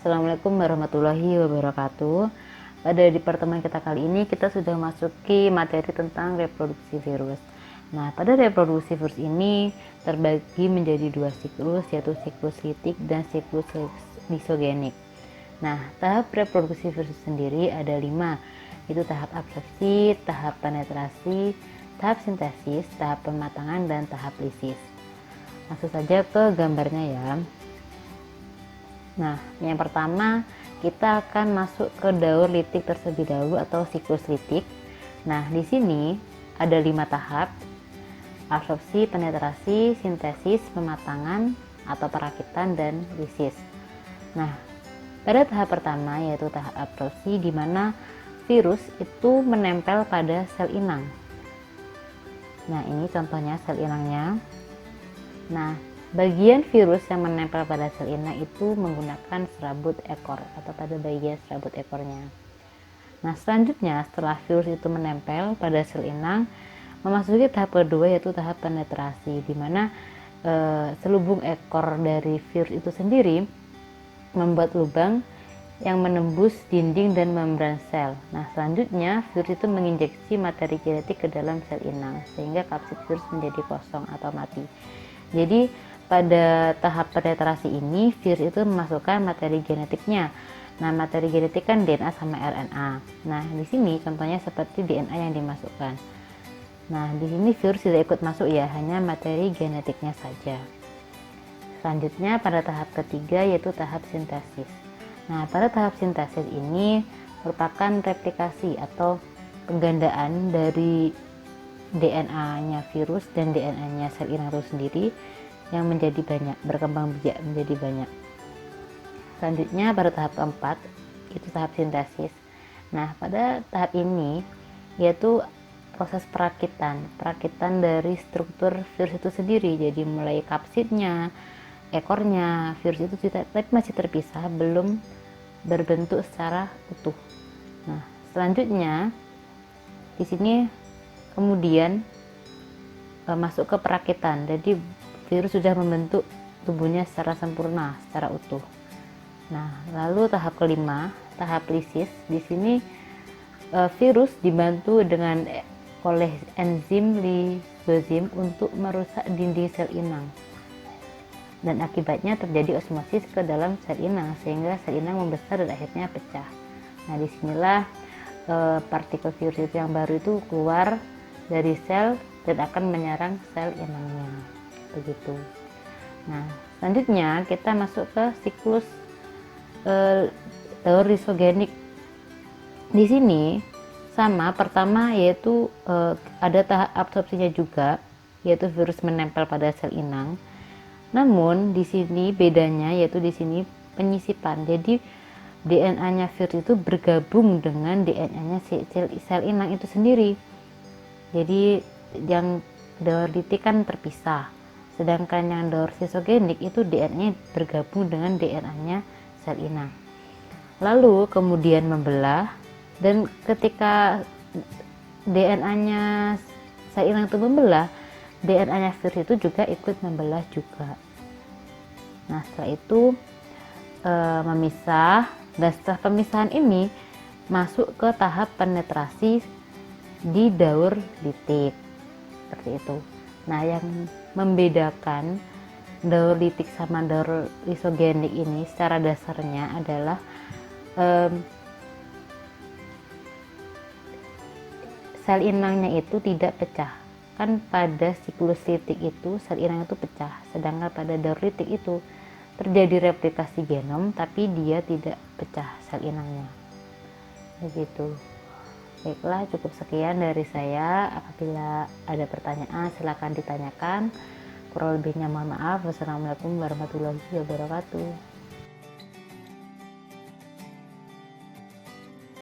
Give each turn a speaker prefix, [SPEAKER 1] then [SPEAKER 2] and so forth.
[SPEAKER 1] Assalamualaikum warahmatullahi wabarakatuh. Pada di pertemuan kita kali ini kita sudah masuki materi tentang reproduksi virus. Nah, pada reproduksi virus ini terbagi menjadi dua siklus, yaitu siklus litik dan siklus lisogenik. Nah, tahap reproduksi virus sendiri ada 5, yaitu tahap absorpsi, tahap penetrasi, tahap sintesis, tahap pematangan, dan tahap lisis. Langsung saja ke gambarnya ya. Nah, yang pertama kita akan masuk ke daur litik terlebih dahulu atau siklus litik. Nah, di sini ada 5 tahap: absorpsi, penetrasi, sintesis, pematangan atau perakitan, dan lisis. Nah, pada tahap pertama yaitu tahap absorpsi, di mana virus itu menempel pada sel inang. Nah, ini contohnya sel inangnya. Nah, bagian virus yang menempel pada sel inang itu menggunakan serabut ekor atau pada bagian serabut ekornya. Nah, selanjutnya setelah virus itu menempel pada sel inang, memasuki tahap kedua yaitu tahap penetrasi, di mana selubung ekor dari virus itu sendiri membuat lubang yang menembus dinding dan membran sel. Nah, selanjutnya virus itu menginjeksi materi genetik ke dalam sel inang sehingga kapsid virus menjadi kosong atau mati. Jadi pada tahap penetrasi ini virus itu memasukkan materi genetiknya. Nah, materi genetik kan DNA sama RNA. Nah, di sini contohnya seperti DNA yang dimasukkan. Nah, di sini virus tidak ikut masuk ya, hanya materi genetiknya saja. Selanjutnya pada tahap ketiga yaitu tahap sintesis. Nah, pada tahap sintesis ini merupakan replikasi atau penggandaan dari DNA-nya virus dan DNA-nya sel inang itu sendiri yang menjadi banyak, berkembang biak menjadi banyak. Selanjutnya pada tahap keempat itu tahap sintesis. Nah, pada tahap ini yaitu proses perakitan dari struktur virus itu sendiri. Jadi mulai kapsidnya, ekornya, virus itu tapi masih terpisah, belum berbentuk secara utuh. Nah, selanjutnya di sini kemudian masuk ke perakitan. Jadi virus sudah membentuk tubuhnya secara sempurna, secara utuh. Nah, lalu tahap kelima, tahap lisis. Di sini virus dibantu oleh enzim lisozim untuk merusak dinding sel inang. Dan akibatnya terjadi osmosis ke dalam sel inang sehingga sel inang membesar dan akhirnya pecah. Nah, disinilah partikel virus itu yang baru itu keluar dari sel dan akan menyerang sel inangnya. Begitu. Nah, selanjutnya kita masuk ke siklus daur lisogenik. Di sini sama, pertama yaitu ada tahap absorpsinya juga, yaitu virus menempel pada sel inang. Namun di sini bedanya yaitu di sini penyisipan. Jadi DNA-nya virus itu bergabung dengan DNA-nya sel inang itu sendiri. Jadi yang daur litik kan terpisah. Sedangkan yang daur lisogenik itu DNA bergabung dengan DNA-nya sel inang. Lalu kemudian membelah, dan ketika DNA-nya sel inang itu membelah, DNA-nya virus itu juga ikut membelah juga. Nah, setelah itu memisah, dan setelah pemisahan ini masuk ke tahap penetrasi di daur litik. Seperti itu. Nah, yang membedakan daur litik sama daur lisogenik ini secara dasarnya adalah sel inangnya itu tidak pecah. Kan pada siklus litik itu sel inang itu pecah, sedangkan pada daur litik itu terjadi replikasi genom tapi dia tidak pecah sel inangnya. Begitu. Baiklah, cukup sekian dari saya. Apabila ada pertanyaan silakan ditanyakan. Kurang lebihnya mohon maaf. Wassalamualaikum warahmatullahi wabarakatuh.